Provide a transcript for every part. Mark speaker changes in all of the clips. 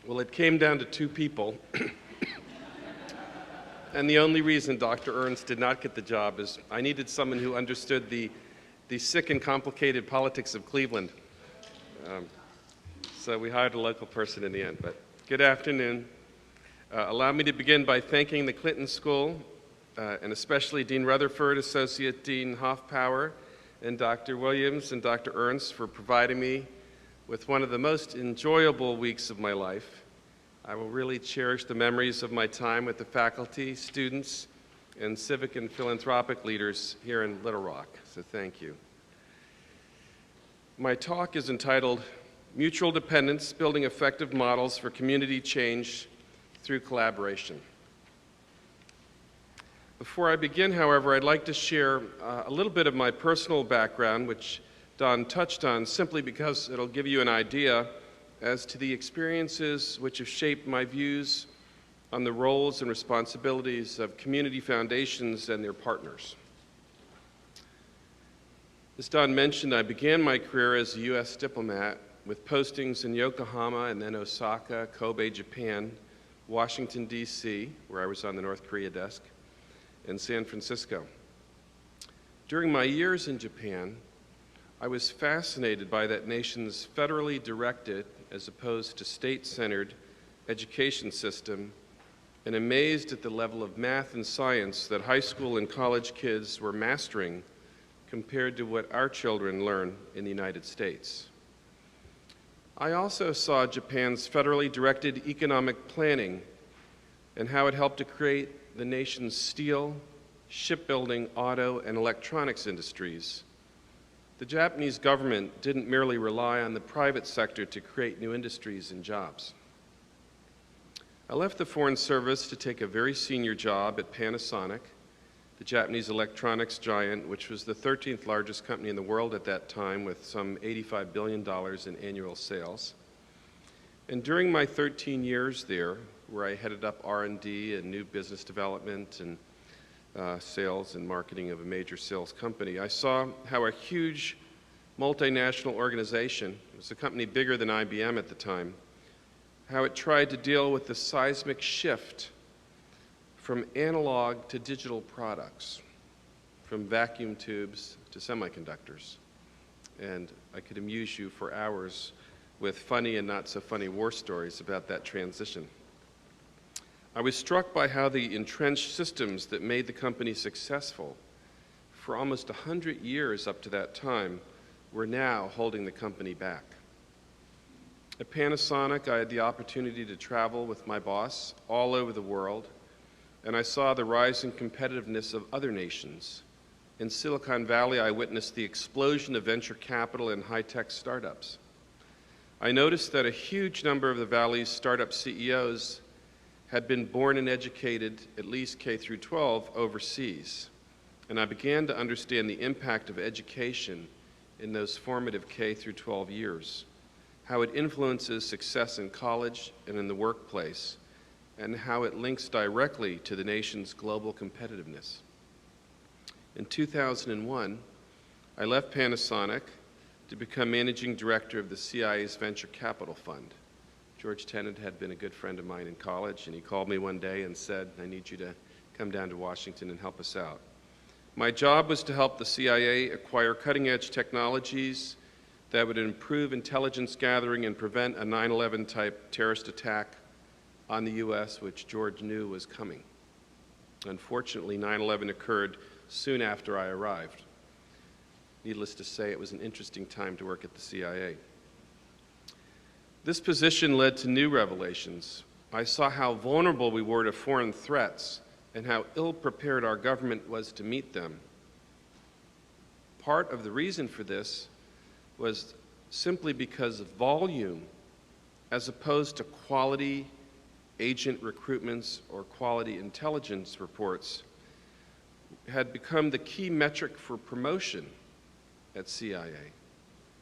Speaker 1: Well, it came down to two people. And the only reason Dr. Ernst did not get the job is I needed someone who understood the sick and complicated politics of Cleveland. So we hired a local person in the end. But good afternoon. Allow me to begin by thanking the Clinton School, and especially Dean Rutherford, Associate Dean Hoffpower, and Dr. Williams and Dr. Ernst for providing me with one of the most enjoyable weeks of my life. I will really cherish the memories of my time with the faculty, students, and civic and philanthropic leaders here in Little Rock, so thank you. My talk is entitled Mutual Dependence, Building Effective Models for Community Change Through Collaboration. Before I begin, however, I'd like to share a little bit of my personal background, which Don touched on, simply because it'll give you an idea as to the experiences which have shaped my views on the roles and responsibilities of community foundations and their partners. As Don mentioned, I began my career as a U.S. diplomat with postings in Yokohama and then Osaka, Kobe, Japan, Washington, D.C., where I was on the North Korea desk, and San Francisco. During my years in Japan, I was fascinated by that nation's federally directed, as opposed to state-centered, education system, and amazed at the level of math and science that high school and college kids were mastering compared to what our children learn in the United States. I also saw Japan's federally directed economic planning and how it helped to create the nation's steel, shipbuilding, auto, and electronics industries. The Japanese government didn't merely rely on the private sector to create new industries and jobs. I left the Foreign Service to take a very senior job at Panasonic, the Japanese electronics giant, which was the 13th largest company in the world at that time with some $85 billion in annual sales. And during my 13 years there, where I headed up R&D and new business development and sales and marketing of a major sales company, I saw how a huge multinational organization, it was a company bigger than IBM at the time, how it tried to deal with the seismic shift from analog to digital products, from vacuum tubes to semiconductors. And I could amuse you for hours with funny and not so funny war stories about that transition. I was struck by how the entrenched systems that made the company successful for almost 100 years up to that time were now holding the company back. At Panasonic, I had the opportunity to travel with my boss all over the world, and I saw the rising competitiveness of other nations. In Silicon Valley, I witnessed the explosion of venture capital and high-tech startups. I noticed that a huge number of the Valley's startup CEOs had been born and educated, at least K through 12, overseas. And I began to understand the impact of education in those formative K through 12 years, how it influences success in college and in the workplace, and how it links directly to the nation's global competitiveness. In 2001, I left Panasonic to become managing director of the CIA's Venture Capital Fund. George Tenet had been a good friend of mine in college, and he called me one day and said, I need you to come down to Washington and help us out. My job was to help the CIA acquire cutting-edge technologies that would improve intelligence gathering and prevent a 9/11 type terrorist attack on the U.S., which George knew was coming. Unfortunately, 9/11 occurred soon after I arrived. Needless to say, it was an interesting time to work at the CIA. This position led to new revelations. I saw how vulnerable we were to foreign threats and how ill-prepared our government was to meet them. Part of the reason for this was simply because of volume, as opposed to quality agent recruitments or quality intelligence reports, had become the key metric for promotion at CIA.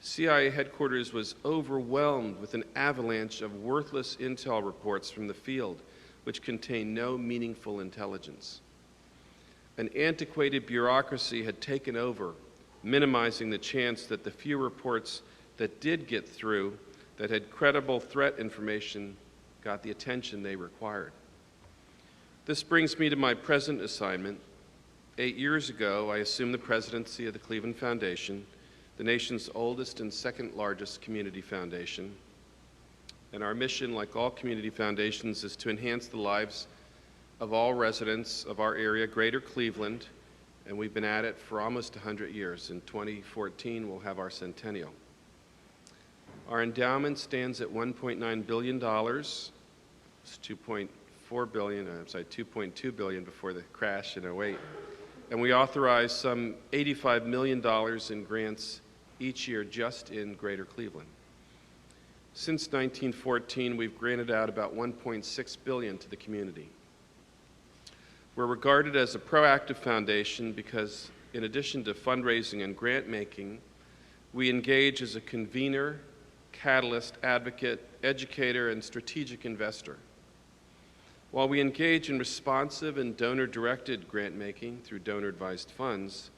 Speaker 1: CIA headquarters was overwhelmed with an avalanche of worthless intel reports from the field, which contained no meaningful intelligence. An antiquated bureaucracy had taken over, minimizing the chance that the few reports that did get through that had credible threat information got the attention they required. This brings me to my present assignment. 8 years ago, I assumed the presidency of the Cleveland Foundation, the nation's oldest and second largest community foundation. And our mission, like all community foundations, is to enhance the lives of all residents of our area, Greater Cleveland, and we've been at it for almost 100 years. In 2014, we'll have our centennial. Our endowment stands at $1.9 billion. It's 2.4 billion, I'm sorry, 2.2 billion before the crash in 08. And we authorize some $85 million in grants each year just in Greater Cleveland. Since 1914, we've granted out about $1.6 billion to the community. We're regarded as a proactive foundation because, in addition to fundraising and grant making, we engage as a convener, catalyst, advocate, educator, and strategic investor. While we engage in responsive and donor-directed grant making through donor-advised funds,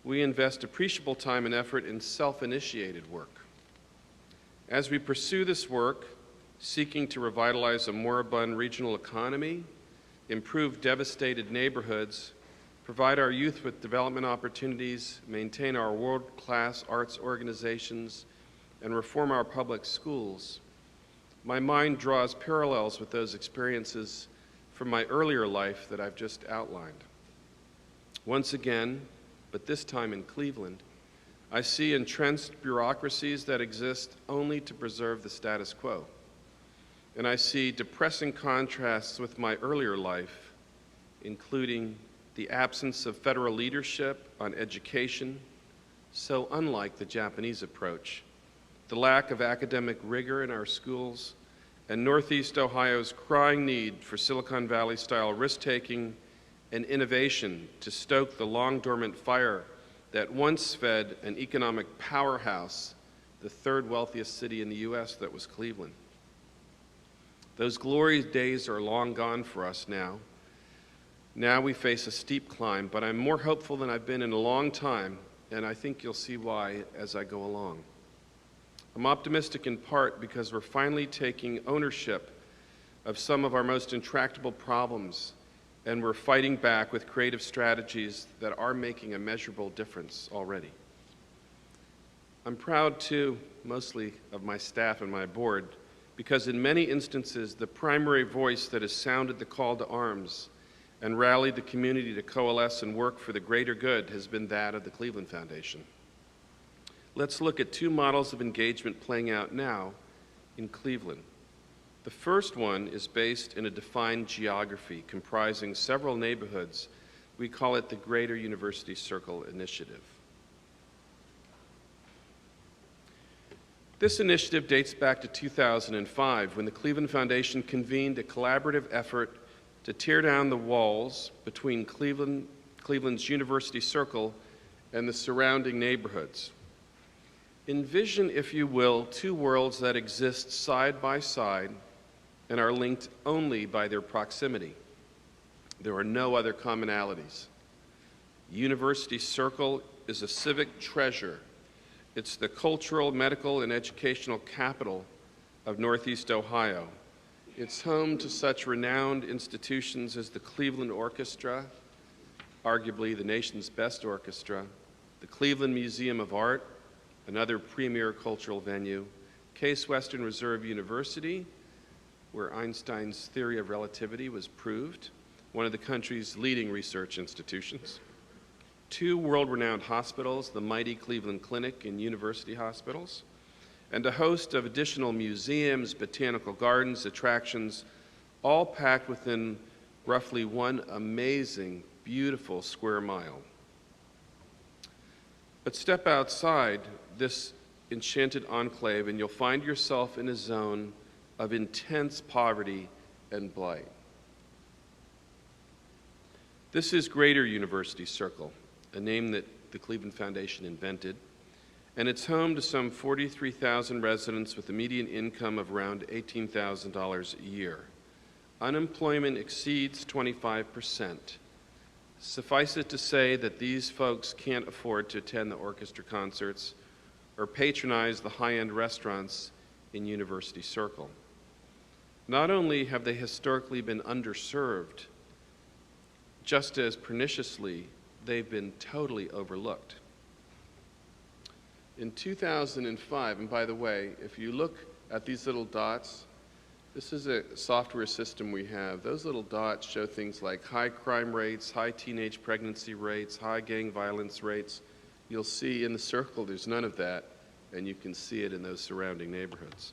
Speaker 1: we invest appreciable time and effort in self-initiated work. As we pursue this work, seeking to revitalize a moribund regional economy, improve devastated neighborhoods, provide our youth with development opportunities, maintain our world-class arts organizations, and reform our public schools, my mind draws parallels with those experiences from my earlier life that I've just outlined. Once again, but this time in Cleveland, I see entrenched bureaucracies that exist only to preserve the status quo. And I see depressing contrasts with my earlier life, including the absence of federal leadership on education, so unlike the Japanese approach, the lack of academic rigor in our schools, and Northeast Ohio's crying need for Silicon Valley-style risk-taking and innovation to stoke the long-dormant fire that once fed an economic powerhouse, the third wealthiest city in the U.S. that was Cleveland. Those glorious days are long gone for us now. Now we face a steep climb, but I'm more hopeful than I've been in a long time, and I think you'll see why as I go along. I'm optimistic in part because we're finally taking ownership of some of our most intractable problems, and we're fighting back with creative strategies that are making a measurable difference already. I'm proud, too, mostly of my staff and my board, because in many instances, the primary voice that has sounded the call to arms and rallied the community to coalesce and work for the greater good has been that of the Cleveland Foundation. Let's look at two models of engagement playing out now in Cleveland. The first one is based in a defined geography comprising several neighborhoods. We call it the Greater University Circle Initiative. This initiative dates back to 2005 when the Cleveland Foundation convened a collaborative effort to tear down the walls between Cleveland's University Circle and the surrounding neighborhoods. Envision, if you will, two worlds that exist side by side and are linked only by their proximity. There are no other commonalities. University Circle is a civic treasure. It's the cultural, medical, and educational capital of Northeast Ohio. It's home to such renowned institutions as the Cleveland Orchestra, arguably the nation's best orchestra, the Cleveland Museum of Art, another premier cultural venue, Case Western Reserve University, where Einstein's theory of relativity was proved, one of the country's leading research institutions, two world-renowned hospitals, the mighty Cleveland Clinic and University Hospitals, and a host of additional museums, botanical gardens, attractions, all packed within roughly one amazing, beautiful square mile. But step outside this enchanted enclave and you'll find yourself in a zone of intense poverty and blight. This is Greater University Circle, a name that the Cleveland Foundation invented, and it's home to some 43,000 residents with a median income of around $18,000 a year. Unemployment exceeds 25%. Suffice it to say that these folks can't afford to attend the orchestra concerts or patronize the high-end restaurants in University Circle. Not only have they historically been underserved, just as perniciously, they've been totally overlooked. In 2005, and by the way, if you look at these little dots, this is a software system we have. Those little dots show things like high crime rates, high teenage pregnancy rates, high gang violence rates. You'll see in the circle there's none of that, and you can see it in those surrounding neighborhoods.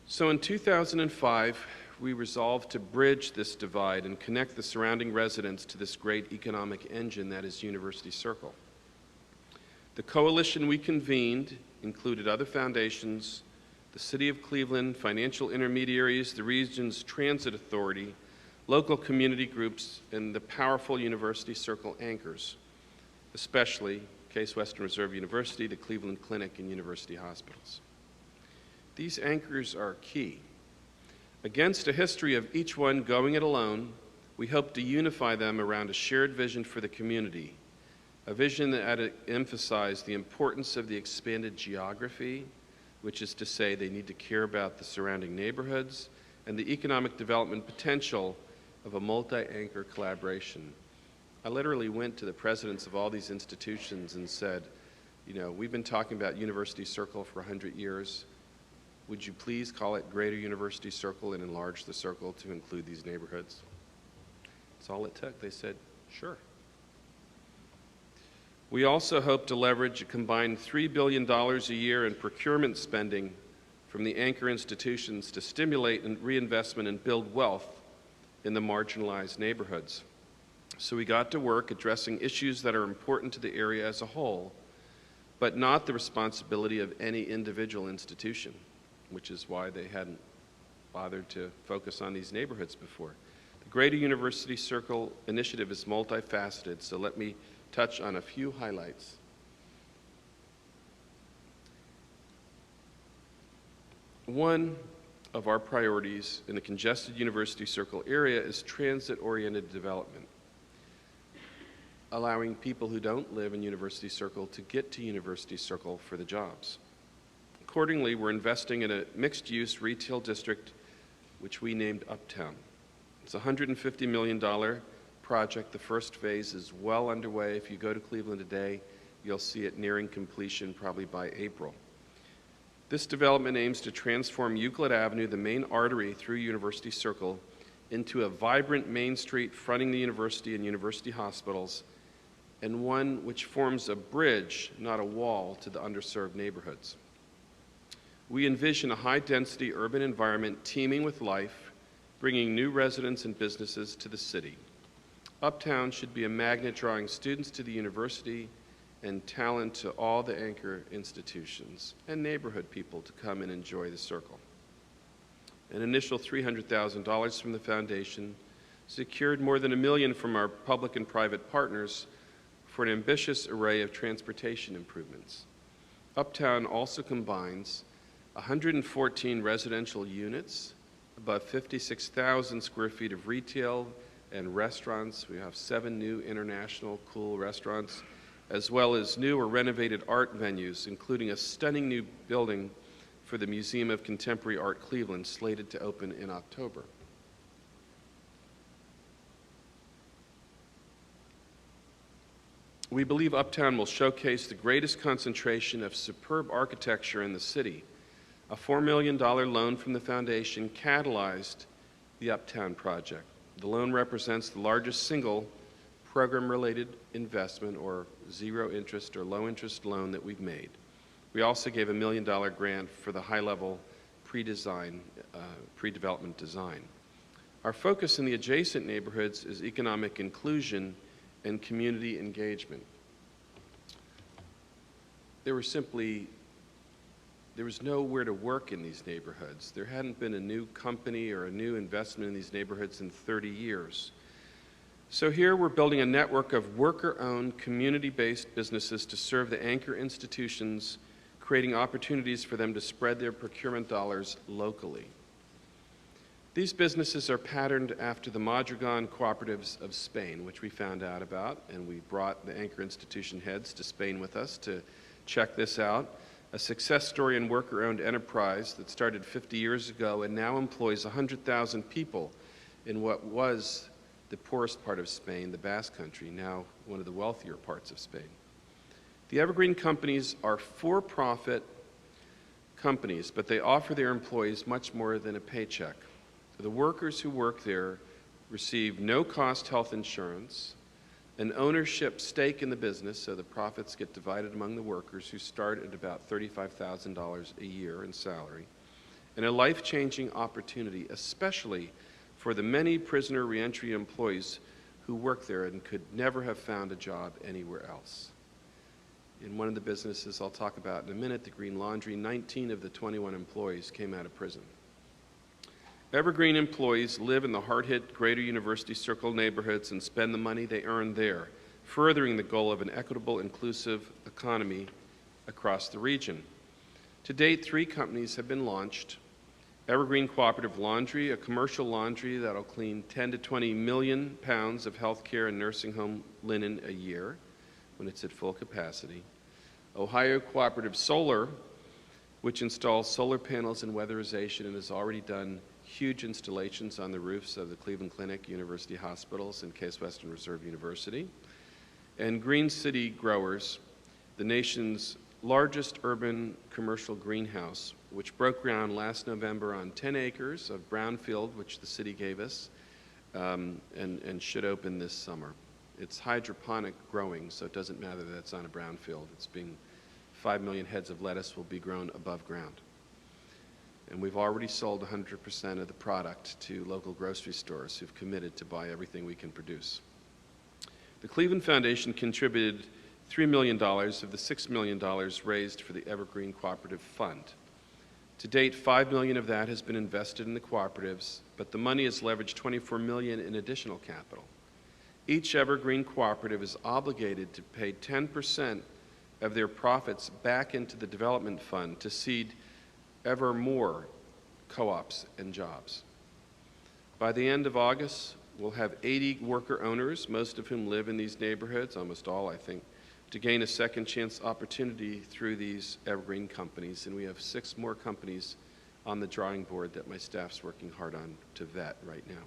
Speaker 1: So in 2005, we resolved to bridge this divide and connect the surrounding residents to this great economic engine that is University Circle. The coalition we convened included other foundations, the City of Cleveland, financial intermediaries, the region's transit authority, local community groups, and the powerful University Circle anchors, especially Case Western Reserve University, the Cleveland Clinic, and university hospitals. These anchors are key. Against a history of each one going it alone, we hope to unify them around a shared vision for the community, a vision that emphasized the importance of the expanded geography, which is to say they need to care about the surrounding neighborhoods, and the economic development potential of a multi-anchor collaboration. I literally went to the presidents of all these institutions and said, you know, we've been talking about University Circle for 100 years. Would you please call it Greater University Circle and enlarge the circle to include these neighborhoods? That's all it took. They said, sure. We also hope to leverage a combined $3 billion a year in procurement spending from the anchor institutions to stimulate reinvestment and build wealth in the marginalized neighborhoods. So we got to work addressing issues that are important to the area as a whole, but not the responsibility of any individual institution, which is why they hadn't bothered to focus on these neighborhoods before. The Greater University Circle initiative is multifaceted, so let me touch on a few highlights. One of our priorities in the congested University Circle area is transit-oriented development, allowing people who don't live in University Circle to get to University Circle for the jobs. Accordingly, we're investing in a mixed-use retail district, which we named Uptown. It's a $150 million project. The first phase is well underway. If you go to Cleveland today, you'll see it nearing completion probably by April. This development aims to transform Euclid Avenue, the main artery through University Circle, into a vibrant main street fronting the university and university hospitals, and one which forms a bridge, not a wall, to the underserved neighborhoods. We envision a high-density urban environment teeming with life, bringing new residents and businesses to the city. Uptown should be a magnet drawing students to the university and talent to all the anchor institutions and neighborhood people to come and enjoy the circle. An initial $300,000 from the foundation secured more than $1 million from our public and private partners for an ambitious array of transportation improvements. Uptown also combines 114 residential units, about 56,000 square feet of retail and restaurants. We have 7 new international cool restaurants, as well as new or renovated art venues, including a stunning new building for the Museum of Contemporary Art Cleveland, slated to open in October. We believe Uptown will showcase the greatest concentration of superb architecture in the city. A $4 million loan from the foundation catalyzed the Uptown project. The loan represents the largest single program-related investment or zero interest or low interest loan that we've made. We also gave a $1 million grant for the high-level pre-development design. Our focus in the adjacent neighborhoods is economic inclusion and community engagement. There was nowhere to work in these neighborhoods. There hadn't been a new company or a new investment in these neighborhoods in 30 years. So here we're building a network of worker-owned, community-based businesses to serve the anchor institutions, creating opportunities for them to spread their procurement dollars locally. These businesses are patterned after the Madrigal cooperatives of Spain, which we found out about, and we brought the anchor institution heads to Spain with us to check this out. a success story and worker-owned enterprise that started 50 years ago and now employs 100,000 people in what was the poorest part of Spain, the Basque Country, now one of the wealthier parts of Spain. The Evergreen Companies are for-profit companies, but they offer their employees much more than a paycheck. The workers who work there receive no-cost health insurance, an ownership stake in the business, so the profits get divided among the workers who start at about $35,000 a year in salary, and a life-changing opportunity, especially for the many prisoner reentry employees who work there and could never have found a job anywhere else. In one of the businesses I'll talk about in a minute, the Green Laundry, 19 of the 21 employees came out of prison. Evergreen employees live in the hard-hit Greater University Circle neighborhoods and spend the money they earn there, furthering the goal of an equitable, inclusive economy across the region. To date, 3 companies have been launched. Evergreen Cooperative Laundry, a commercial laundry that will clean 10 to 20 million pounds of healthcare and nursing home linen a year when it's at full capacity. Ohio Cooperative Solar, which installs solar panels and weatherization and has already done huge installations on the roofs of the Cleveland Clinic, University Hospitals, and Case Western Reserve University. And Green City Growers, the nation's largest urban commercial greenhouse, which broke ground last November on 10 acres of brownfield, which the city gave us, and should open this summer. It's hydroponic growing, so it doesn't matter that it's on a brownfield. 5 million heads of lettuce will be grown above ground. And we've already sold 100% of the product to local grocery stores who've committed to buy everything we can produce. The Cleveland Foundation contributed $3 million of the $6 million raised for the Evergreen Cooperative Fund. To date, $5 million of that has been invested in the cooperatives, but the money has leveraged $24 million in additional capital. Each Evergreen cooperative is obligated to pay 10% of their profits back into the development fund to seed ever more co-ops and jobs. By the end of August, we'll have 80 worker owners, most of whom live in these neighborhoods, almost all, I think, to gain a second chance opportunity through these Evergreen companies. And we have 6 more companies on the drawing board that my staff's working hard on to vet right now.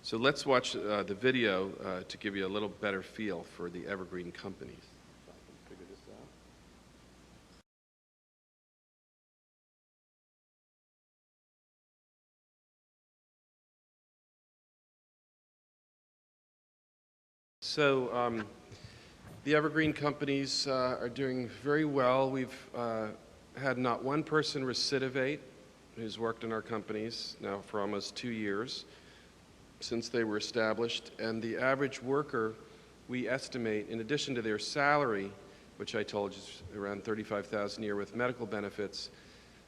Speaker 1: So let's watch the video to give you a little better feel for the Evergreen companies. If I can figure this out. So the Evergreen companies are doing very well. We've had not one person recidivate who's worked in our companies now for almost 2 years since they were established. And the average worker, we estimate, in addition to their salary, which I told you is around $35,000 a year with medical benefits,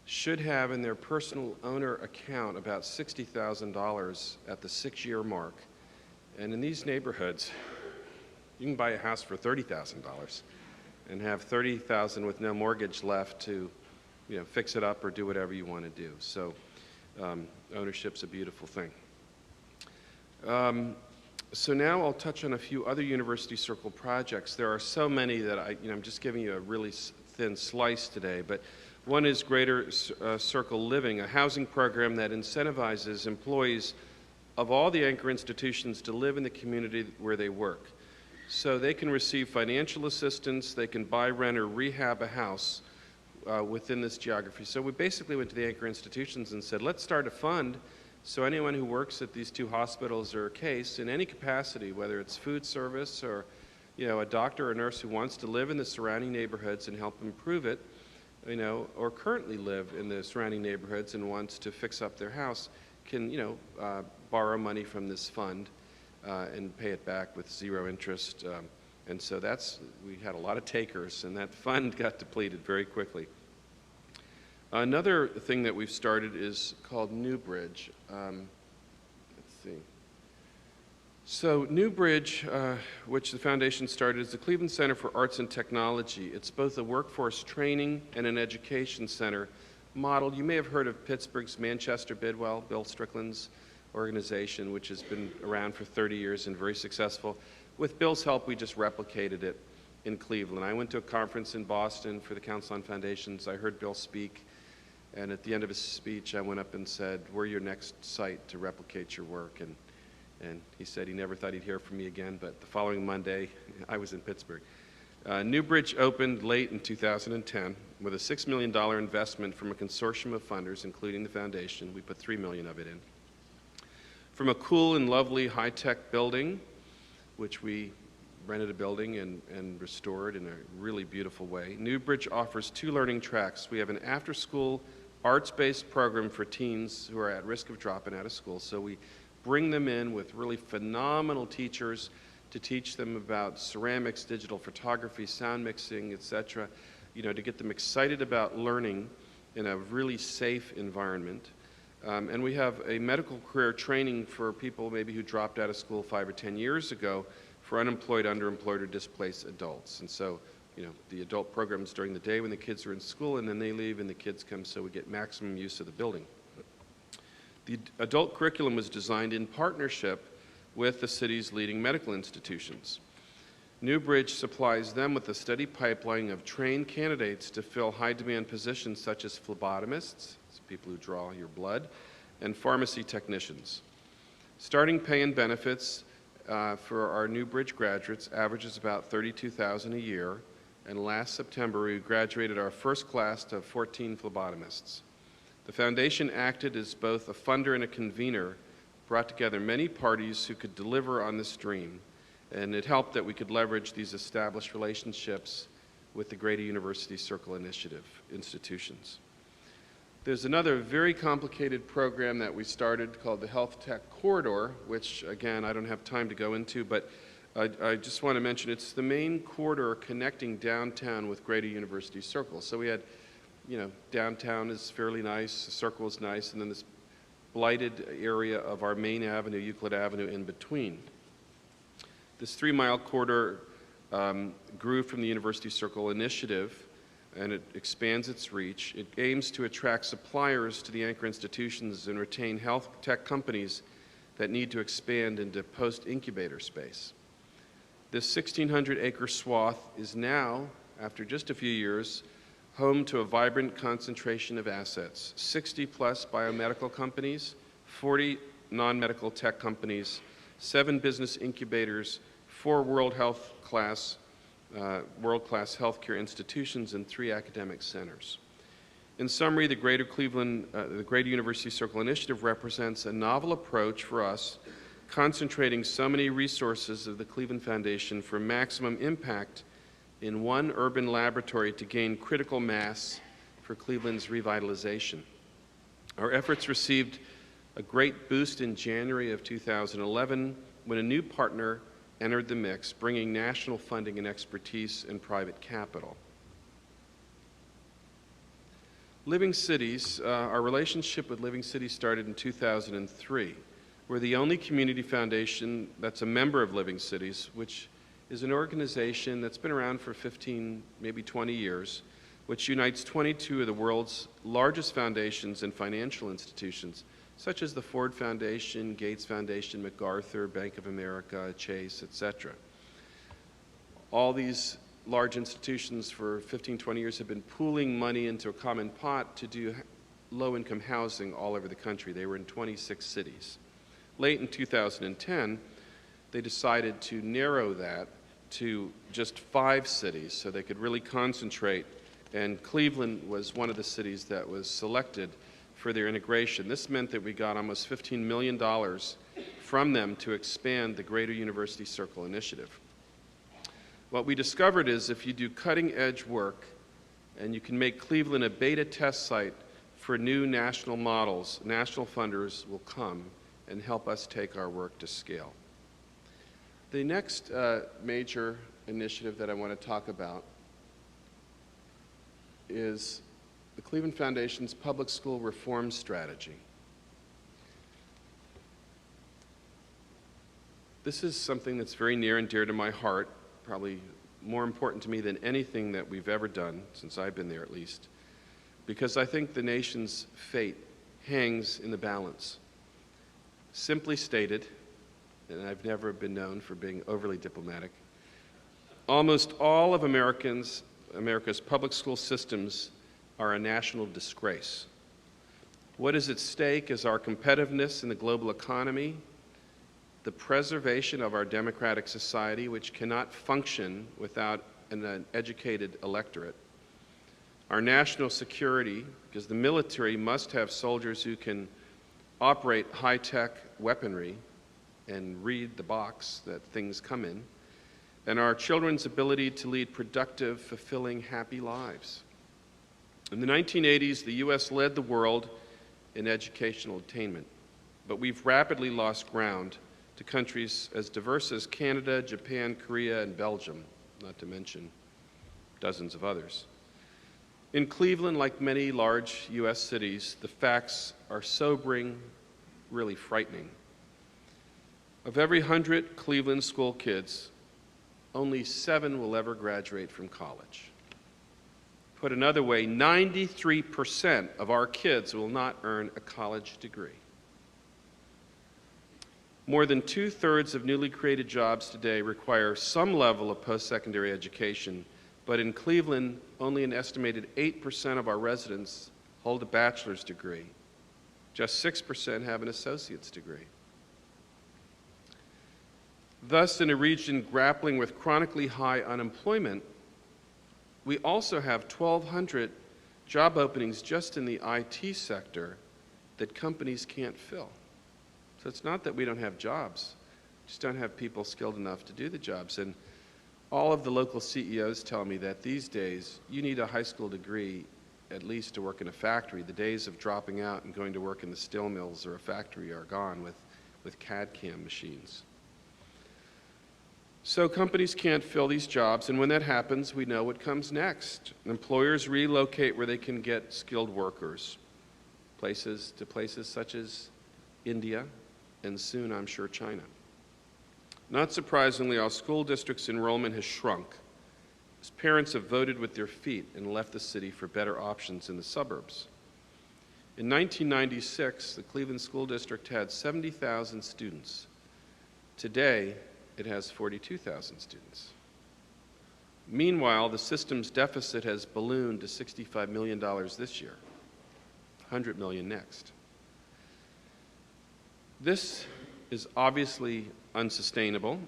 Speaker 1: should have in their personal owner account about $60,000 at the 6-year mark. And in these neighborhoods, you can buy a house for $30,000 and have $30,000 with no mortgage left to, fix it up or do whatever you want to do. So ownership's a beautiful thing. So now I'll touch on a few other University Circle projects. There are so many that I'm just giving you a really thin slice today, but one is Greater Circle Living, a housing program that incentivizes employees of all the anchor institutions to live in the community where they work. So they can receive financial assistance, they can buy, rent, or rehab a house within this geography. So we basically went to the anchor institutions and said, let's start a fund so anyone who works at these 2 hospitals or Case in any capacity, whether it's food service or a doctor or nurse who wants to live in the surrounding neighborhoods and help improve it, or currently live in the surrounding neighborhoods and wants to fix up their house, can borrow money from this fund and pay it back with 0 interest. And so we had a lot of takers, and that fund got depleted very quickly. Another thing that we've started is called Newbridge. Let's see. So Newbridge, which the foundation started, is the Cleveland Center for Arts and Technology. It's both a workforce training and an education center modeled. You may have heard of Pittsburgh's Manchester Bidwell, Bill Strickland's organization, which has been around for 30 years and very successful. With Bill's help, we just replicated it in Cleveland. I went to a conference in Boston for the Council on Foundations. I heard Bill speak, and at the end of his speech, I went up and said, "We're your next site to replicate your work." And he said he never thought he'd hear from me again, but the following Monday, I was in Pittsburgh. Newbridge opened late in 2010 with a $6 million investment from a consortium of funders, including the foundation. We put $3 million of it in. From a cool and lovely high-tech building, which we rented a building and restored in a really beautiful way, Newbridge offers 2 learning tracks. We have an after-school arts-based program for teens who are at risk of dropping out of school. So we bring them in with really phenomenal teachers to teach them about ceramics, digital photography, sound mixing, etc., to get them excited about learning in a really safe environment. And we have a medical career training for people maybe who dropped out of school 5 or 10 years ago for unemployed, underemployed, or displaced adults. And so, the adult programs during the day when the kids are in school, and then they leave and the kids come, so we get maximum use of the building. The adult curriculum was designed in partnership with the city's leading medical institutions. Newbridge supplies them with a steady pipeline of trained candidates to fill high-demand positions such as phlebotomists, people who draw your blood, and pharmacy technicians. Starting pay and benefits for our Newbridge graduates averages about $32,000 a year, and last September we graduated our first class of 14 phlebotomists. The foundation acted as both a funder and a convener, brought together many parties who could deliver on this dream, and it helped that we could leverage these established relationships with the Greater University Circle Initiative institutions. There's another very complicated program that we started called the Health Tech Corridor, which, again, I don't have time to go into, but I just want to mention it's the main corridor connecting downtown with Greater University Circle. So we had, downtown is fairly nice, the Circle is nice, and then this blighted area of our main avenue, Euclid Avenue, in between. This 3-mile corridor grew from the University Circle Initiative, and it expands its reach. It aims to attract suppliers to the anchor institutions and retain health tech companies that need to expand into post-incubator space. This 1,600-acre swath is now, after just a few years, home to a vibrant concentration of assets, 60-plus biomedical companies, 40 non-medical tech companies, 7 business incubators, 4 world-class healthcare institutions, and 3 academic centers. In summary, the Greater University Circle Initiative represents a novel approach for us, concentrating so many resources of the Cleveland Foundation for maximum impact in one urban laboratory to gain critical mass for Cleveland's revitalization. Our efforts received a great boost in January of 2011 when a new partner entered the mix, bringing national funding and expertise and private capital. Living Cities, our relationship with Living Cities started in 2003. We're the only community foundation that's a member of Living Cities, which is an organization that's been around for 15, maybe 20 years, which unites 22 of the world's largest foundations and financial institutions, such as the Ford Foundation, Gates Foundation, MacArthur, Bank of America, Chase, etc. All these large institutions for 15, 20 years have been pooling money into a common pot to do low-income housing all over the country. They were in 26 cities. Late in 2010, they decided to narrow that to just 5 cities so they could really concentrate, and Cleveland was one of the cities that was selected for their integration. This meant that we got almost $15 million from them to expand the Greater University Circle Initiative. What we discovered is if you do cutting-edge work and you can make Cleveland a beta test site for new national models, national funders will come and help us take our work to scale. The next major initiative that I want to talk about is the Cleveland Foundation's public school reform strategy. This is something that's very near and dear to my heart, probably more important to me than anything that we've ever done, since I've been there at least, because I think the nation's fate hangs in the balance. Simply stated, and I've never been known for being overly diplomatic, Almost all of America's public school systems are a national disgrace. What is at stake is our competitiveness in the global economy, the preservation of our democratic society, which cannot function without an educated electorate, our national security, because the military must have soldiers who can operate high-tech weaponry and read the box that things come in, and our children's ability to lead productive, fulfilling, happy lives. In the 1980s, the U.S. led the world in educational attainment, but we've rapidly lost ground to countries as diverse as Canada, Japan, Korea, and Belgium, not to mention dozens of others. In Cleveland, like many large U.S. cities, the facts are sobering, really frightening. Of every 100 Cleveland school kids, only 7 will ever graduate from college. Put another way, 93% of our kids will not earn a college degree. More than 2/3 of newly created jobs today require some level of post-secondary education, but in Cleveland, only an estimated 8% of our residents hold a bachelor's degree. Just 6% have an associate's degree. Thus, in a region grappling with chronically high unemployment, we also have 1,200 job openings just in the IT sector that companies can't fill. So it's not that we don't have jobs, just don't have people skilled enough to do the jobs. And all of the local CEOs tell me that these days you need a high school degree at least to work in a factory. The days of dropping out and going to work in the steel mills or a factory are gone with CAD/CAM machines. So companies can't fill these jobs, and when that happens, we know what comes next. Employers relocate where they can get skilled workers, places such as India, and soon, I'm sure, China. Not surprisingly, our school district's enrollment has shrunk as parents have voted with their feet and left the city for better options in the suburbs. In 1996, the Cleveland School District had 70,000 students. Today, it has 42,000 students. Meanwhile, the system's deficit has ballooned to $65 million this year, $100 million next. This is obviously unsustainable,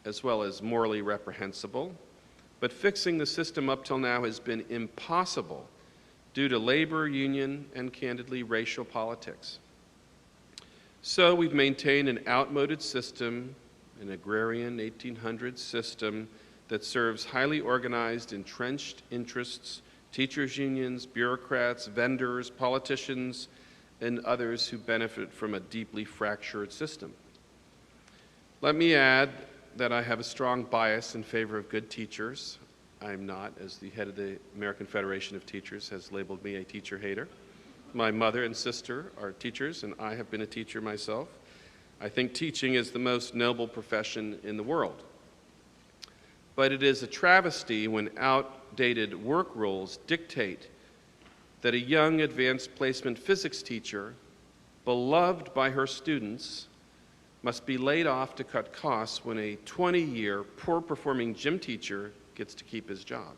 Speaker 1: as well as morally reprehensible, but fixing the system up till now has been impossible due to labor, union, and candidly racial politics. So we've maintained an outmoded system, an agrarian 1800s system that serves highly organized, entrenched interests, teachers' unions, bureaucrats, vendors, politicians, and others who benefit from a deeply fractured system. Let me add that I have a strong bias in favor of good teachers. I'm not, as the head of the American Federation of Teachers has labeled me a teacher hater. My mother and sister are teachers, and I have been a teacher myself. I think teaching is the most noble profession in the world. But it is a travesty when outdated work rules dictate that a young advanced placement physics teacher, beloved by her students, must be laid off to cut costs when a 20-year poor-performing gym teacher gets to keep his job.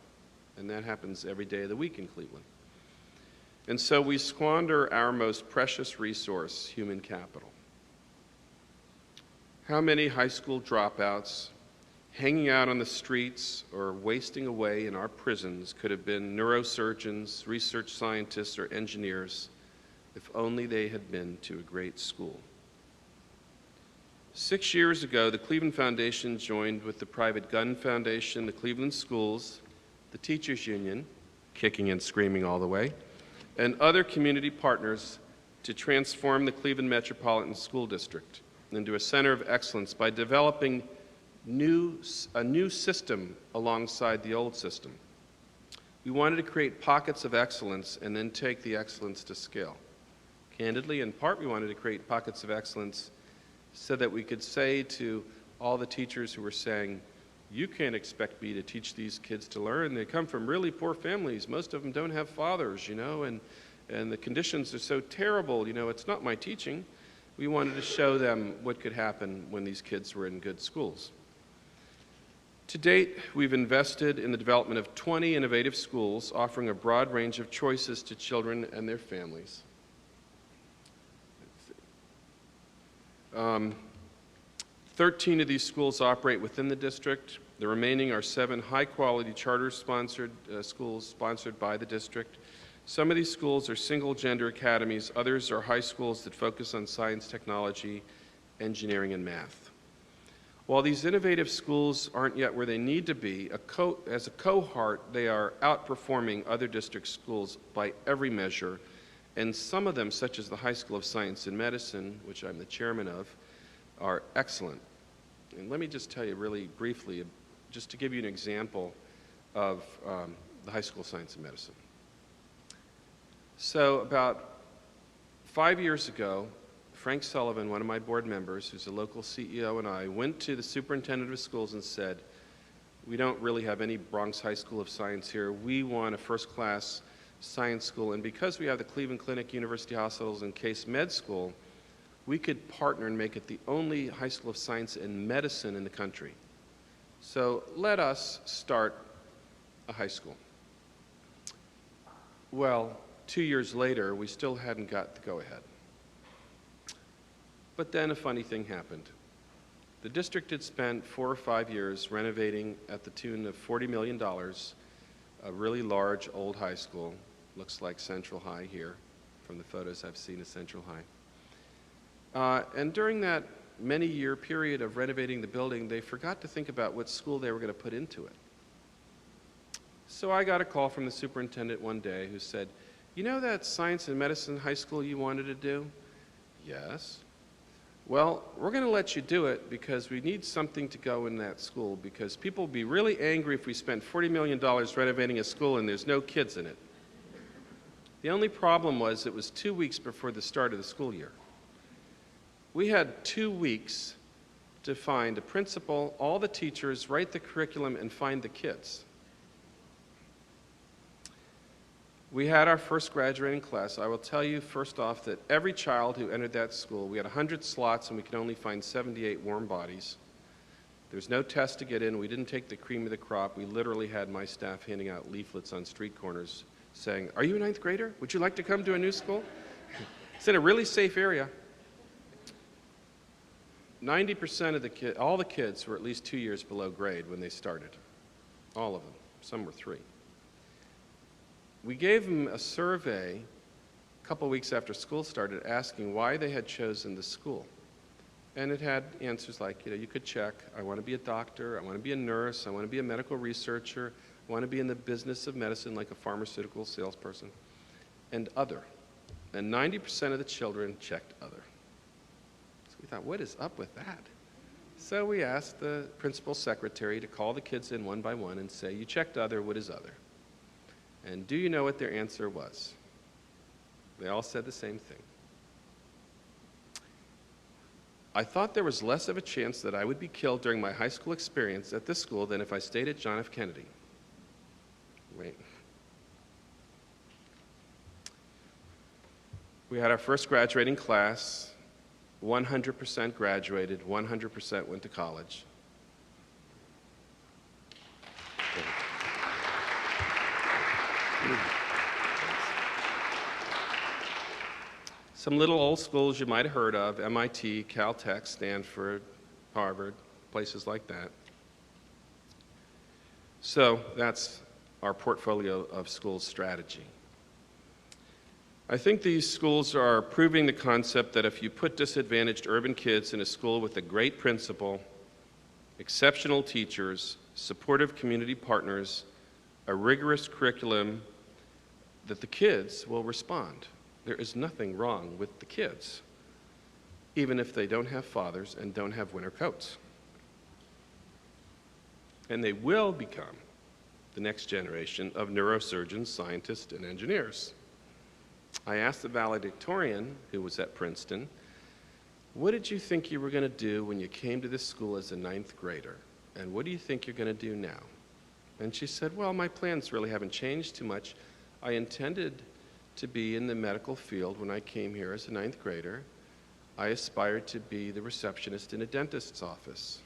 Speaker 1: And that happens every day of the week in Cleveland. And so we squander our most precious resource, human capital. How many high school dropouts hanging out on the streets or wasting away in our prisons could have been neurosurgeons, research scientists, or engineers if only they had been to a great school? 6 years ago, the Cleveland Foundation joined with the Private Gun Foundation, the Cleveland Schools, the Teachers Union, kicking and screaming all the way, and other community partners to transform the Cleveland Metropolitan School District into a center of excellence by developing a new system alongside the old system. We wanted to create pockets of excellence and then take the excellence to scale. Candidly, in part, we wanted to create pockets of excellence so that we could say to all the teachers who were saying, you can't expect me to teach these kids to learn. They come from really poor families. Most of them don't have fathers, and the conditions are so terrible. It's not my teaching. We wanted to show them what could happen when these kids were in good schools. To date, we've invested in the development of 20 innovative schools, offering a broad range of choices to children and their families. 13 of these schools operate within the district. The remaining are 7 high-quality charter-sponsored schools sponsored by the district. Some of these schools are single-gender academies. Others are high schools that focus on science, technology, engineering, and math. While these innovative schools aren't yet where they need to be, as a cohort, they are outperforming other district schools by every measure, and some of them, such as the High School of Science and Medicine, which I'm the chairman of, are excellent. And let me just tell you really briefly, just to give you an example of the High School of Science and Medicine. So about 5 years ago, Frank Sullivan, one of my board members, who's a local CEO, and I went to the superintendent of schools and said, we don't really have any Bronx High School of Science here. We want a first-class science school, and because we have the Cleveland Clinic, University Hospitals, and Case Med School, we could partner and make it the only high school of science and medicine in the country. So let us start a high school. Well, 2 years later, we still hadn't got the go-ahead. But then a funny thing happened. The district had spent 4 or 5 years renovating at the tune of $40 million, a really large old high school. Looks like Central High here from the photos I've seen of Central High. And during that many-year period of renovating the building, they forgot to think about what school they were going to put into it. So I got a call from the superintendent one day who said, you know that science and medicine high school you wanted to do? Yes. Well, we're going to let you do it because we need something to go in that school because people will be really angry if we spend $40 million renovating a school and there's no kids in it. The only problem was it was 2 weeks before the start of the school year. We had 2 weeks to find a principal, all the teachers, write the curriculum, and find the kids. We had our first graduating class. I will tell you first off that every child who entered that school, we had 100 slots and we could only find 78 warm bodies. There's no test to get in. We didn't take the cream of the crop. We literally had my staff handing out leaflets on street corners saying, are you a 9th grader? Would you like to come to a new school? It's in a really safe area. 90% of all the kids were at least 2 years below grade when they started. All of them. Some were 3. We gave them a survey a couple weeks after school started asking why they had chosen the school. And it had answers like, you could check, I want to be a doctor, I want to be a nurse, I want to be a medical researcher, I want to be in the business of medicine like a pharmaceutical salesperson, and other. And 90% of the children checked other. We thought, what is up with that? So we asked the principal's secretary to call the kids in one by one and say, you checked other, what is other? And do you know what their answer was? They all said the same thing. I thought there was less of a chance that I would be killed during my high school experience at this school than if I stayed at John F. Kennedy. Wait. We had our first graduating class. 100% graduated, 100% went to college. Some little old schools you might have heard of, MIT, Caltech, Stanford, Harvard, places like that. So that's our portfolio of schools strategy. I think these schools are proving the concept that if you put disadvantaged urban kids in a school with a great principal, exceptional teachers, supportive community partners, a rigorous curriculum, that the kids will respond. There is nothing wrong with the kids, even if they don't have fathers and don't have winter coats. And they will become the next generation of neurosurgeons, scientists, and engineers. I asked the valedictorian, who was at Princeton, what did you think you were going to do when you came to this school as a 9th grader? And what do you think you're going to do now? And she said, well, my plans really haven't changed too much. I intended to be in the medical field when I came here as a 9th grader. I aspired to be the receptionist in a dentist's office.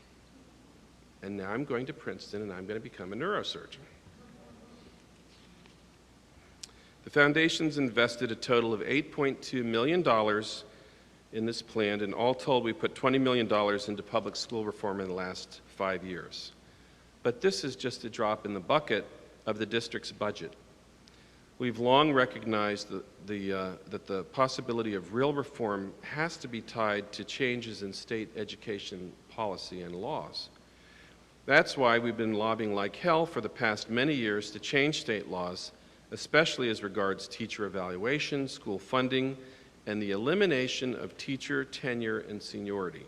Speaker 1: And now I'm going to Princeton and I'm going to become a neurosurgeon. The foundation's invested a total of $8.2 million in this plan, and all told, we put $20 million into public school reform in the last 5 years. But this is just a drop in the bucket of the district's budget. We've long recognized that the possibility of real reform has to be tied to changes in state education policy and laws. That's why we've been lobbying like hell for the past many years to change state laws, especially as regards teacher evaluation, school funding, and the elimination of teacher tenure and seniority.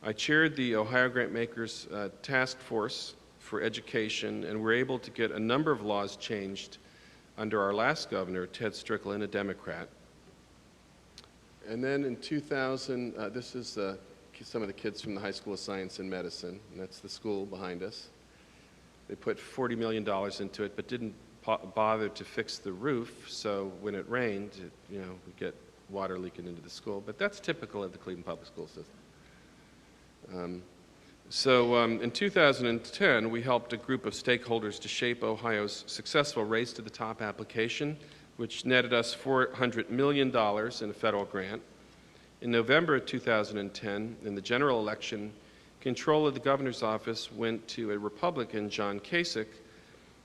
Speaker 1: I chaired the Ohio Grantmakers Task Force for Education, and were able to get a number of laws changed under our last governor, Ted Strickland, a Democrat. And then in 2000, this is some of the kids from the High School of Science and Medicine, and that's the school behind us. They put $40 million into it, but didn't bother to fix the roof, so when it rained, we get water leaking into the school. But that's typical of the Cleveland Public School system. In 2010, we helped a group of stakeholders to shape Ohio's successful Race to the Top application, which netted us $400 million in a federal grant. In November of 2010, in the general election, control of the governor's office went to a Republican, John Kasich,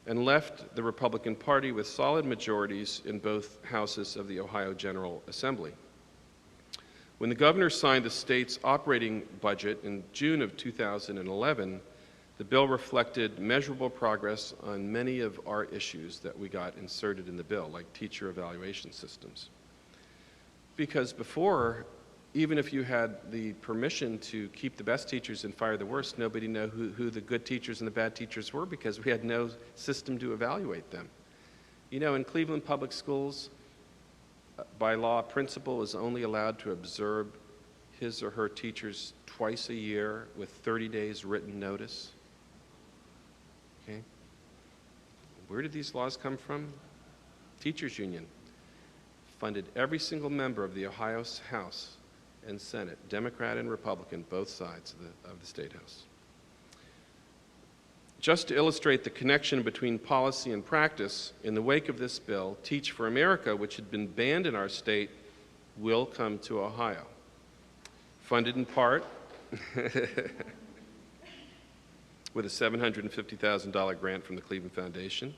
Speaker 1: and left the Republican Party with solid majorities in both houses of the Ohio General Assembly. When the governor signed the state's operating budget in June of 2011, the bill reflected measurable progress on many of our issues that we got inserted in the bill, like teacher evaluation systems. Because before, even if you had the permission to keep the best teachers and fire the worst, nobody knew who the good teachers and the bad teachers were, because we had no system to evaluate them. In Cleveland Public Schools, by law, a principal is only allowed to observe his or her teachers twice a year with 30 days written notice. Okay? Where did these laws come from? Teachers Union funded every single member of the Ohio House and Senate, Democrat and Republican, both sides of the State House. Just to illustrate the connection between policy and practice, in the wake of this bill, Teach for America, which had been banned in our state, will come to Ohio. Funded in part with a $750,000 grant from the Cleveland Foundation.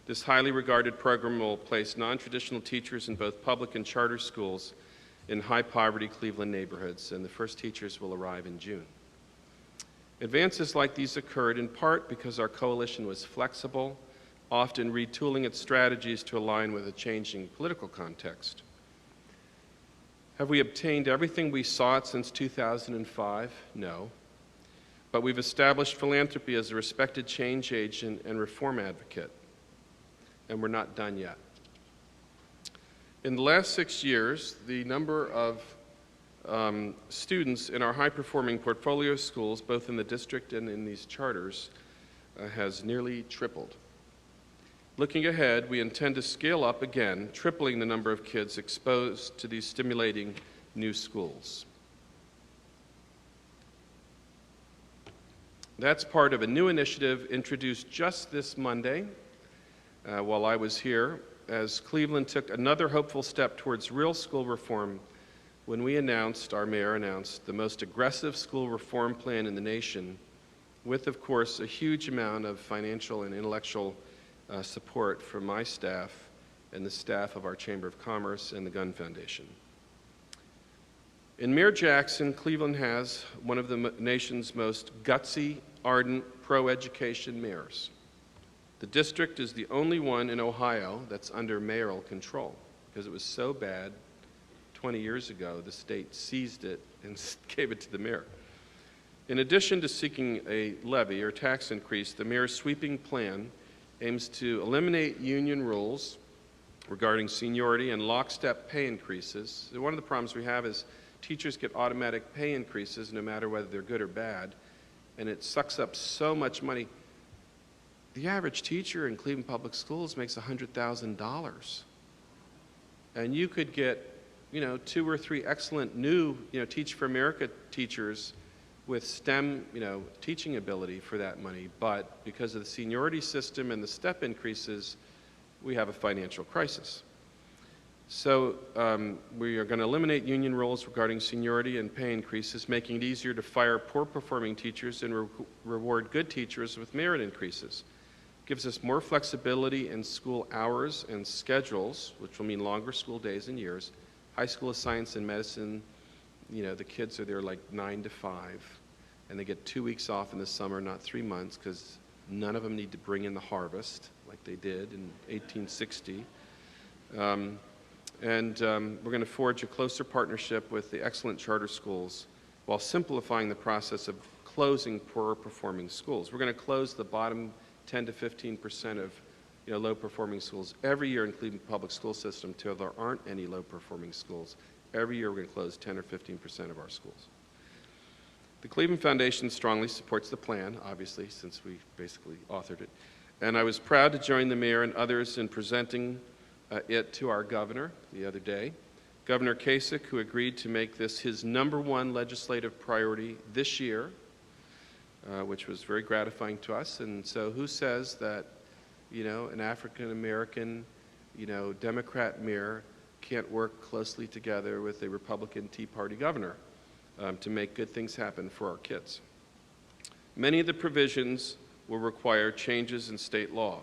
Speaker 1: This highly regarded program will place non-traditional teachers in both public and charter schools in high-poverty Cleveland neighborhoods, and the first teachers will arrive in June. Advances like these occurred in part because our coalition was flexible, often retooling its strategies to align with a changing political context. Have we obtained everything we sought since 2005? No. But we've established philanthropy as a respected change agent and reform advocate, and we're not done yet. In the last 6 years, the number of students in our high-performing portfolio schools, both in the district and in these charters, has nearly tripled. Looking ahead, we intend to scale up again, tripling the number of kids exposed to these stimulating new schools. That's part of a new initiative introduced just this Monday while I was here, as Cleveland took another hopeful step towards real school reform when our mayor announced, the most aggressive school reform plan in the nation, with, of course, a huge amount of financial and intellectual support from my staff and the staff of our Chamber of Commerce and the Gun Foundation. In Mayor Jackson, Cleveland has one of the nation's most gutsy, ardent, pro-education mayors. The district is the only one in Ohio that's under mayoral control, because it was so bad 20 years ago, the state seized it and gave it to the mayor. In addition to seeking a levy or tax increase, the mayor's sweeping plan aims to eliminate union rules regarding seniority and lockstep pay increases. One of the problems we have is teachers get automatic pay increases no matter whether they're good or bad, and it sucks up so much money. The average teacher in Cleveland Public Schools makes $100,000. And you could get 2 or 3 excellent new Teach for America teachers with STEM, teaching ability for that money, but because of the seniority system and the step increases, we have a financial crisis. So we are going to eliminate union roles regarding seniority and pay increases, making it easier to fire poor-performing teachers and reward good teachers with merit increases. Gives us more flexibility in school hours and schedules, which will mean longer school days and years. High School of Science and Medicine, the kids are there like 9 to 5, and they get 2 weeks off in the summer, not 3 months, because none of them need to bring in the harvest like they did in 1860. We're going to forge a closer partnership with the excellent charter schools while simplifying the process of closing poor-performing schools. We're going to close the bottom 10 to 15% of low-performing schools every year in Cleveland Public School System until there aren't any low-performing schools. Every year we're going to close 10 or 15% of our schools. The Cleveland Foundation strongly supports the plan, obviously, since we basically authored it. And I was proud to join the mayor and others in presenting it to our governor the other day. Governor Kasich, who agreed to make this his #1 legislative priority this year, which was very gratifying to us. And so who says that, an African-American, Democrat mayor can't work closely together with a Republican Tea Party governor to make good things happen for our kids? Many of the provisions will require changes in state law,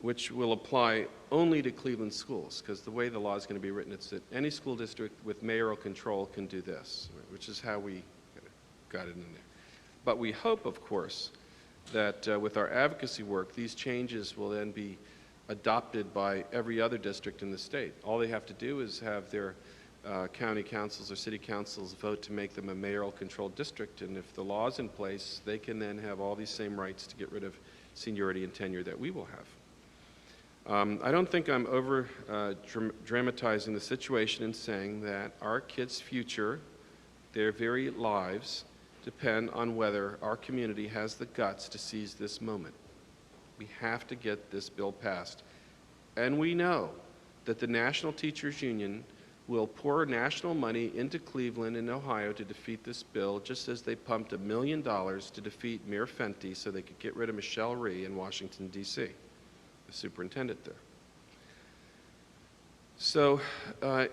Speaker 1: which will apply only to Cleveland schools, because the way the law is going to be written, it's that any school district with mayoral control can do this, which is how we got it in there. But we hope, of course, that with our advocacy work, these changes will then be adopted by every other district in the state. All they have to do is have their county councils or city councils vote to make them a mayoral-controlled district, and if the law is in place, they can then have all these same rights to get rid of seniority and tenure that we will have. I don't think I'm dramatizing the situation in saying that our kids' future, their very lives, depend on whether our community has the guts to seize this moment. We have to get this bill passed. And we know that the National Teachers Union will pour national money into Cleveland and Ohio to defeat this bill, just as they pumped $1 million to defeat Mayor Fenty so they could get rid of Michelle Rhee in Washington, D.C., the superintendent there. So,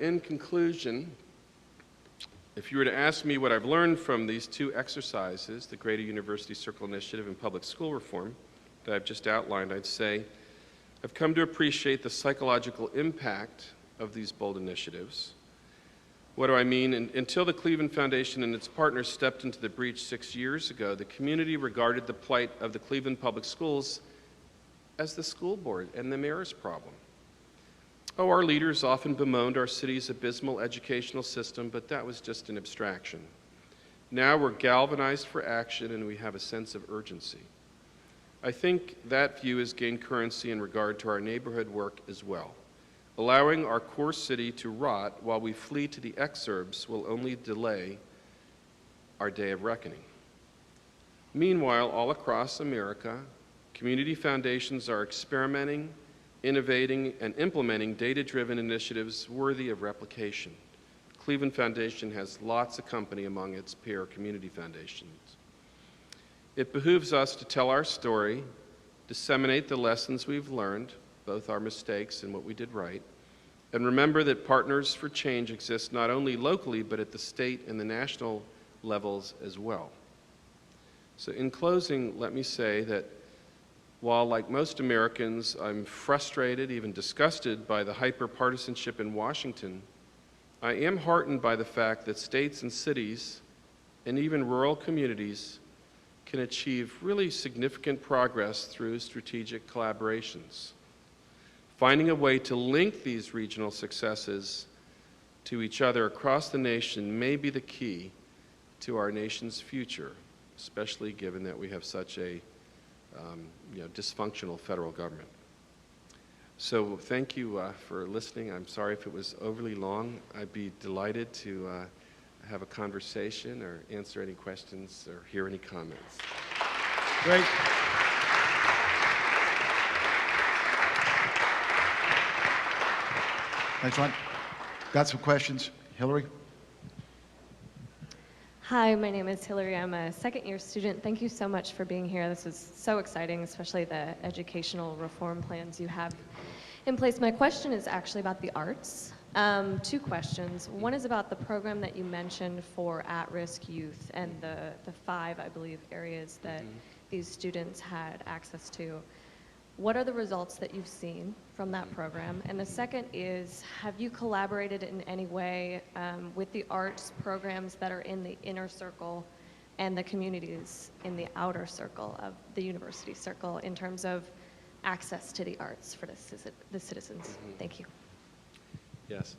Speaker 1: in conclusion, if you were to ask me what I've learned from these two exercises, the Greater University Circle Initiative and public school reform that I've just outlined, I'd say I've come to appreciate the psychological impact of these bold initiatives. What do I mean? Until the Cleveland Foundation and its partners stepped into the breach 6 years ago, the community regarded the plight of the Cleveland Public Schools as the school board and the mayor's problem. Oh, our leaders often bemoaned our city's abysmal educational system, but that was just an abstraction. Now we're galvanized for action and we have a sense of urgency. I think that view has gained currency in regard to our neighborhood work as well. Allowing our core city to rot while we flee to the exurbs will only delay our day of reckoning. Meanwhile, all across America, community foundations are experimenting, innovating, and implementing data-driven initiatives worthy of replication. Cleveland Foundation has lots of company among its peer community foundations. It behooves us to tell our story, disseminate the lessons we've learned, both our mistakes and what we did right, and remember that partners for change exist not only locally, but at the state and the national levels as well. So in closing, let me say that while, like most Americans, I'm frustrated, even disgusted by the hyper-partisanship in Washington, I am heartened by the fact that states and cities, and even rural communities, can achieve really significant progress through strategic collaborations. Finding a way to link these regional successes to each other across the nation may be the key to our nation's future, especially given that we have such a dysfunctional federal government. So thank you for listening. I'm sorry if it was overly long. I'd be delighted to have a conversation or answer any questions or hear any comments.
Speaker 2: Great. Thanks, Ron. Got some questions. Hillary? Hi, my name is Hillary. I'm a second-year student. Thank you so much for being here. This is so exciting, especially the educational reform plans you have in place. My question is actually about the arts. Two questions. One is about the program that you mentioned for at-risk youth and the five, I believe, areas that these students had access to. What are the results that you've seen from that program? And the second is, have you collaborated in any way with the arts programs that are in the inner circle and the communities in the outer circle of the university circle in terms of access to the arts for the citizens? Thank you.
Speaker 1: Yes.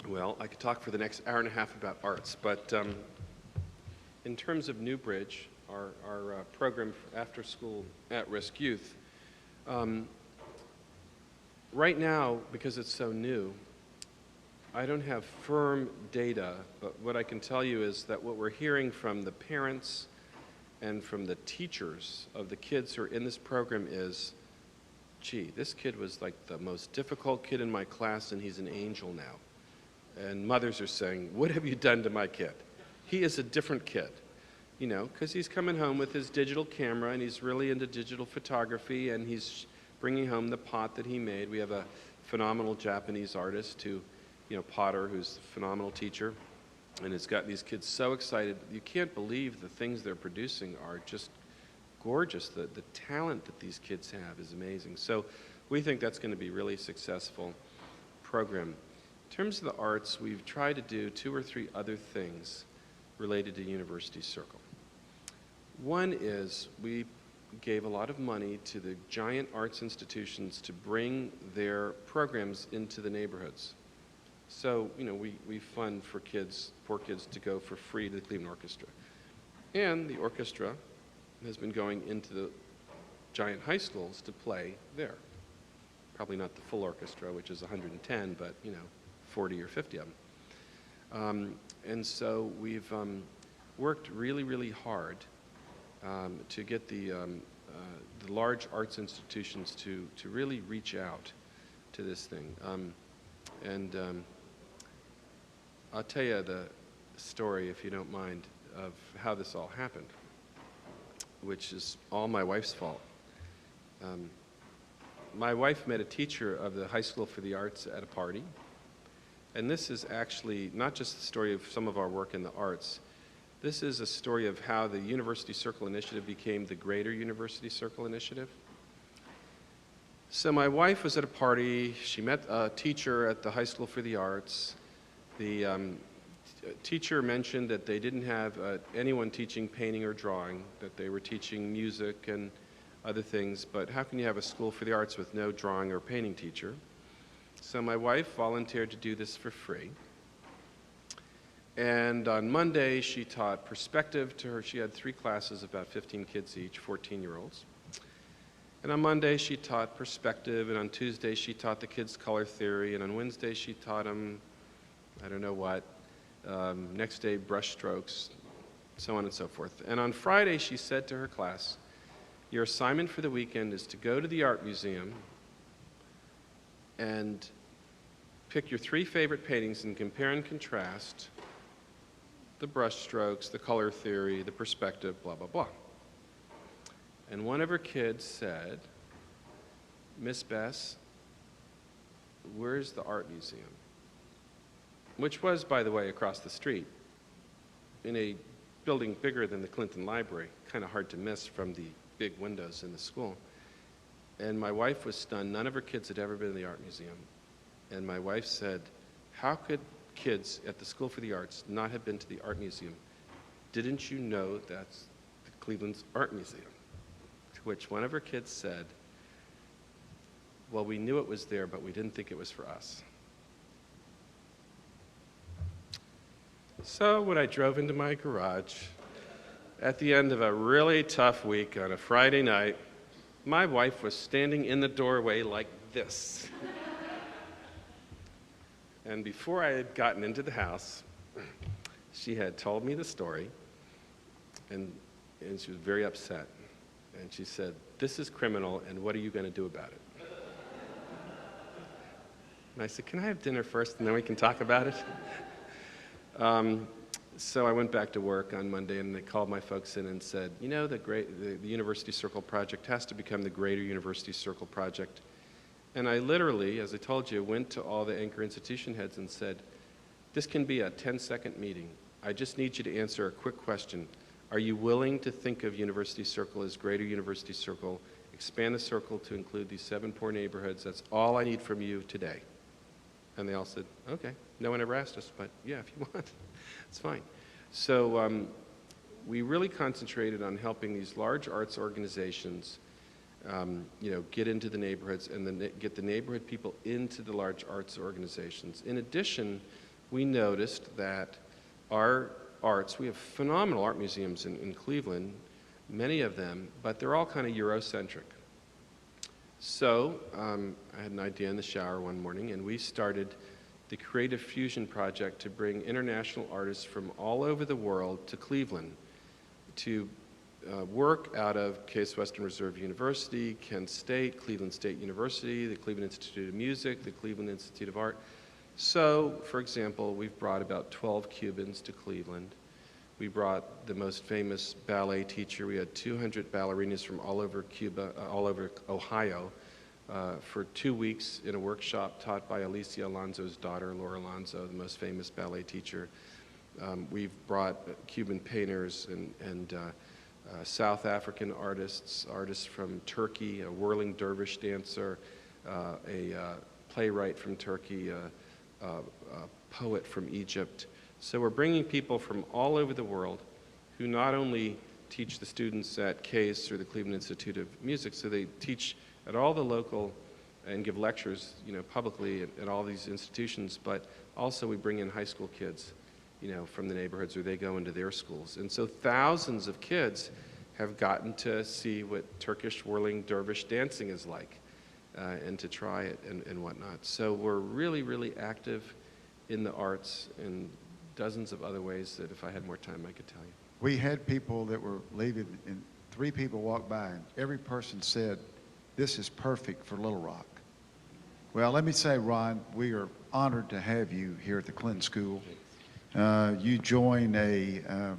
Speaker 1: Well, I could talk for the next hour and a half about arts, but in terms of Newbridge, our program for after-school at-risk youth, right now, because it's so new, I don't have firm data, but what I can tell you is that what we're hearing from the parents and from the teachers of the kids who are in this program is, gee, this kid was like the most difficult kid in my class and he's an angel now. And mothers are saying, what have you done to my kid? He is a different kid. You know, because he's coming home with his digital camera and he's really into digital photography and he's bringing home the pot that he made. We have a phenomenal Japanese artist who, you know, Potter, who's a phenomenal teacher, and it's got these kids so excited. You can't believe the things they're producing are just gorgeous. The talent that these kids have is amazing. So we think that's going to be a really successful program. In terms of the arts, we've tried to do 2 or 3 other things related to University Circle. One is we gave a lot of money to the giant arts institutions to bring their programs into the neighborhoods. So, you know, we fund for kids, poor kids, to go for free to the Cleveland Orchestra. And the orchestra has been going into the giant high schools to play there. Probably not the full orchestra, which is 110, but, you know, 40 or 50 of them. And so we've worked really, really hard to get the large arts institutions to really reach out to this thing. I'll tell you the story, if you don't mind, of how this all happened, which is all my wife's fault. My wife met a teacher of the High School for the Arts at a party. And this is actually not just the story of some of our work in the arts. This is a story of how the University Circle Initiative became the Greater University Circle Initiative. So my wife was at a party. She met a teacher at the High School for the Arts. The teacher mentioned that they didn't have anyone teaching painting or drawing, that they were teaching music and other things, but how can you have a school for the arts with no drawing or painting teacher? So my wife volunteered to do this for free. And on Monday, she taught perspective to her. She had 3 classes, about 15 kids each, 14-year-olds. And on Monday, she taught perspective, and on Tuesday, she taught the kids color theory, and on Wednesday, she taught them, I don't know what, next day, brush strokes, so on and so forth. And on Friday, she said to her class, your assignment for the weekend is to go to the art museum and pick your 3 favorite paintings and compare and contrast the brush strokes, the color theory, the perspective, blah, blah, blah. And one of her kids said, Miss Bess, where's the art museum? Which was, by the way, across the street in a building bigger than the Clinton Library, kind of hard to miss from the big windows in the school. And my wife was stunned. None of her kids had ever been in the art museum. And my wife said, how could kids at the School for the Arts not have been to the art museum? Didn't you know that's the Cleveland's art museum? To which one of her kids said, well, we knew it was there, but we didn't think it was for us. So when I drove into my garage at the end of a really tough week on a Friday night, my wife was standing in the doorway like this. And before I had gotten into the house, she had told me the story, and she was very upset. And she said, this is criminal, and what are you going to do about it? And I said, can I have dinner first, and then we can talk about it? So I went back to work on Monday, and they called my folks in and said, you know, the University Circle project has to become the Greater University Circle project. And I literally, as I told you, went to all the anchor institution heads and said, this can be a 10-second meeting. I just need you to answer a quick question. Are you willing to think of University Circle as Greater University Circle, expand the circle to include these 7 poor neighborhoods? That's all I need from you today. And they all said, okay. No one ever asked us, but yeah, if you want, it's fine. So we really concentrated on helping these large arts organizations get into the neighborhoods and then get the neighborhood people into the large arts organizations. In addition, we noticed that our arts, we have phenomenal art museums in Cleveland, many of them, but they're all kind of Eurocentric. So I had an idea in the shower one morning, and we started the Creative Fusion Project to bring international artists from all over the world to Cleveland to work out of Case Western Reserve University, Kent State, Cleveland State University, the Cleveland Institute of Music, the Cleveland Institute of Art. So, for example, we've brought about 12 Cubans to Cleveland. We brought the most famous ballet teacher. We had 200 ballerinas from all over Cuba, all over Ohio, for 2 weeks in a workshop taught by Alicia Alonso's daughter, Laura Alonso, the most famous ballet teacher. We've brought Cuban painters and South African artists from Turkey, a whirling dervish dancer, a playwright from Turkey, a poet from Egypt. So we're bringing people from all over the world who not only teach the students at Case or the Cleveland Institute of Music, so they teach at all the local and give lectures, publicly at all these institutions, but also we bring in high school kids, from the neighborhoods, or they go into their schools. And so thousands of kids have gotten to see what Turkish whirling dervish dancing is like, and to try it and whatnot. So we're really, really active in the arts in dozens of other ways that if I had more time I could tell you.
Speaker 3: We had people that were leaving, and 3 people walked by, and every person said, this is perfect for Little Rock. Well, let me say, Ron, we are honored to have you here at the Clinton School. You join a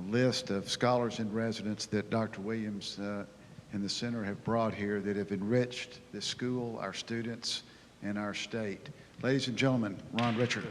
Speaker 3: list of scholars in residence that Dr. Williams and the center have brought here that have enriched the school, our students, and our state. Ladies and gentlemen, Ron Richard.